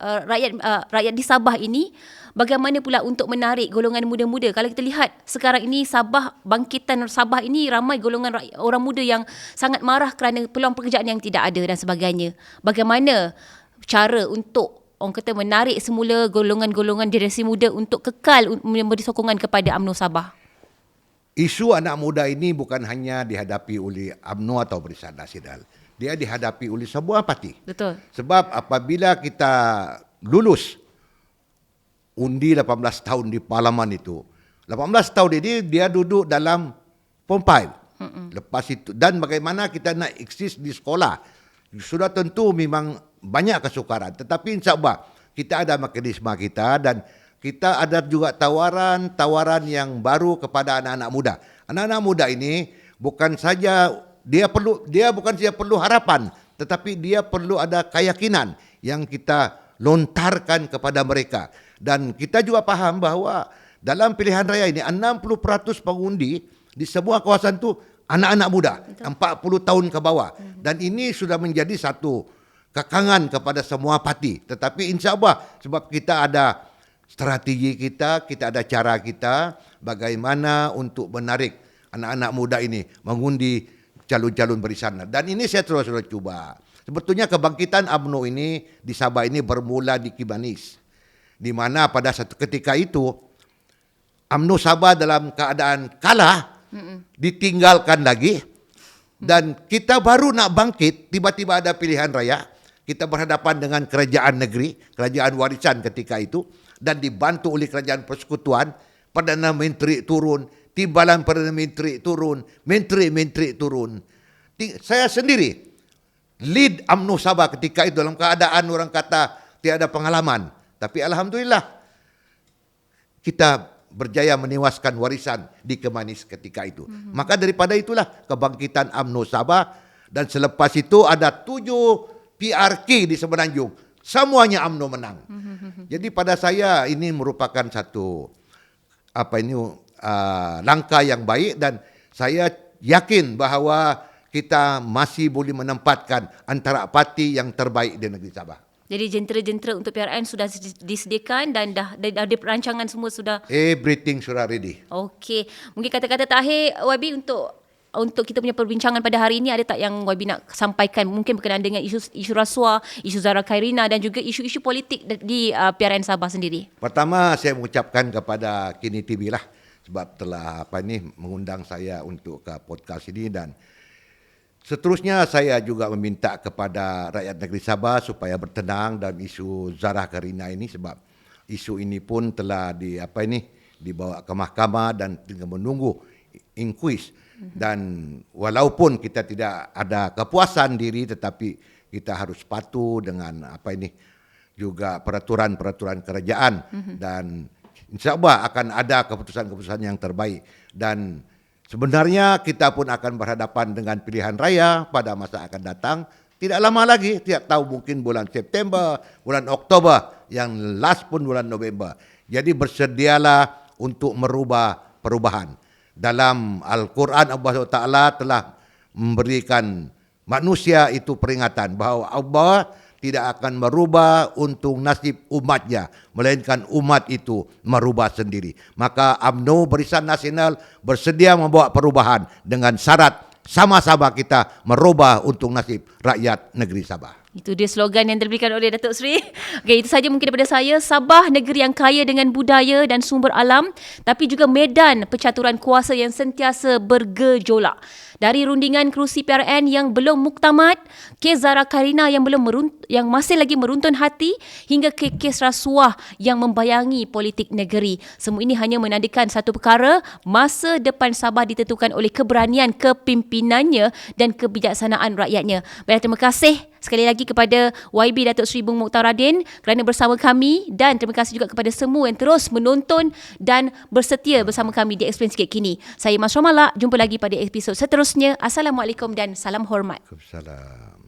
rakyat di Sabah ini, bagaimana pula untuk menarik golongan muda-muda? Kalau kita lihat sekarang ini bangkitan Sabah ini ramai golongan orang muda yang sangat marah kerana peluang pekerjaan yang tidak ada dan sebagainya. Bagaimana cara untuk orang kata menarik semula golongan-golongan generasi muda untuk kekal memberi sokongan kepada UMNO Sabah? Isu anak muda ini bukan hanya dihadapi oleh UMNO atau Barisan Nasional. Dia dihadapi oleh sebuah parti. Betul. Sebab apabila kita lulus undi 18 tahun di parlimen itu, 18 tahun ini dia duduk dalam Form 5. Lepas itu, dan bagaimana kita nak eksis di sekolah, sudah tentu memang banyak kesukaran, tetapi insyaAllah kita ada mekanisme kita dan kita ada juga tawaran-tawaran yang baru kepada anak-anak muda. Anak-anak muda ini bukan saja dia bukan saja perlu harapan, tetapi dia perlu ada keyakinan yang kita lontarkan kepada mereka. Dan kita juga faham bahawa dalam pilihan raya ini 60% pengundi di semua kawasan itu anak-anak muda, 40 tahun ke bawah. Dan ini sudah menjadi satu kekangan kepada semua parti. Tetapi insyaAllah sebab kita ada strategi kita ada cara kita bagaimana untuk menarik anak-anak muda ini mengundi calon-calon barisan. Dan ini saya terus cuba. Sebetulnya kebangkitan UMNO ini di Sabah ini bermula di Kibanis, di mana pada satu ketika itu UMNO Sabah dalam keadaan kalah, ditinggalkan lagi, dan kita baru nak bangkit, tiba-tiba ada pilihan raya. Kita berhadapan dengan kerajaan negeri, kerajaan warisan ketika itu, dan dibantu oleh kerajaan persekutuan. Perdana Menteri turun, Timbalan Perdana Menteri turun, menteri-menteri turun. Saya sendiri lead UMNO Sabah ketika itu dalam keadaan orang kata tiada pengalaman. Tapi alhamdulillah kita berjaya menewaskan warisan di Kemanis ketika itu. Maka daripada itulah kebangkitan UMNO Sabah, dan selepas itu ada 7 PRK di Semenanjung. Semuanya UMNO menang. Jadi pada saya ini merupakan satu langkah yang baik, dan saya yakin bahawa kita masih boleh menempatkan antara parti yang terbaik di negeri Sabah. Jadi jentera-jentera untuk PRN sudah disediakan dan dah ada perancangan semua sudah. Everything sudah ready. Okey. Mungkin kata-kata terakhir YB untuk kita punya perbincangan pada hari ini, ada tak yang YB nak sampaikan mungkin berkenaan dengan isu rasuah, isu Zara Khairina dan juga isu-isu politik di PRN Sabah sendiri? Pertama saya mengucapkan kepada Kini TV lah sebab telah mengundang saya untuk ke podcast ini, dan seterusnya saya juga meminta kepada rakyat negeri Sabah supaya bertenang dalam isu Zara Khairina ini, sebab isu ini pun telah dibawa ke mahkamah dan tinggal menunggu inkuis. Dan walaupun kita tidak ada kepuasan diri, tetapi kita harus patuh dengan juga peraturan-peraturan kerajaan, dan insyaAllah akan ada keputusan-keputusan yang terbaik. Dan sebenarnya kita pun akan berhadapan dengan pilihan raya pada masa akan datang. Tidak lama lagi, tidak tahu mungkin bulan September, bulan Oktober, yang last pun bulan November. Jadi bersedialah untuk merubah perubahan. Dalam Al-Quran Allah Ta'ala telah memberikan manusia itu peringatan bahawa Allah tidak akan merubah untuk nasib umatnya, melainkan umat itu merubah sendiri. Maka UMNO Barisan Nasional bersedia membawa perubahan dengan syarat sama-sama kita merubah untuk nasib rakyat negeri Sabah. Itu dia slogan yang diberikan oleh Datuk Seri. Okey, itu saja mungkin daripada saya. Sabah, negeri yang kaya dengan budaya dan sumber alam, tapi juga medan percaturan kuasa yang sentiasa bergejolak. Dari rundingan kerusi PRN yang belum muktamad, kes Zara Khairina yang masih lagi meruntun hati, hingga kes rasuah yang membayangi politik negeri. Semua ini hanya menandakan satu perkara, masa depan Sabah ditentukan oleh keberanian kepimpinannya dan kebijaksanaan rakyatnya. Baik, terima kasih sekali lagi kepada YB Datuk Seri Bung Mokhtar Radin kerana bersama kami, dan terima kasih juga kepada semua yang terus menonton dan bersetia bersama kami di Explain Sikit Kini. Saya Masra Malak, jumpa lagi pada episod seterusnya. Assalamualaikum dan salam hormat. Waalaikumsalam.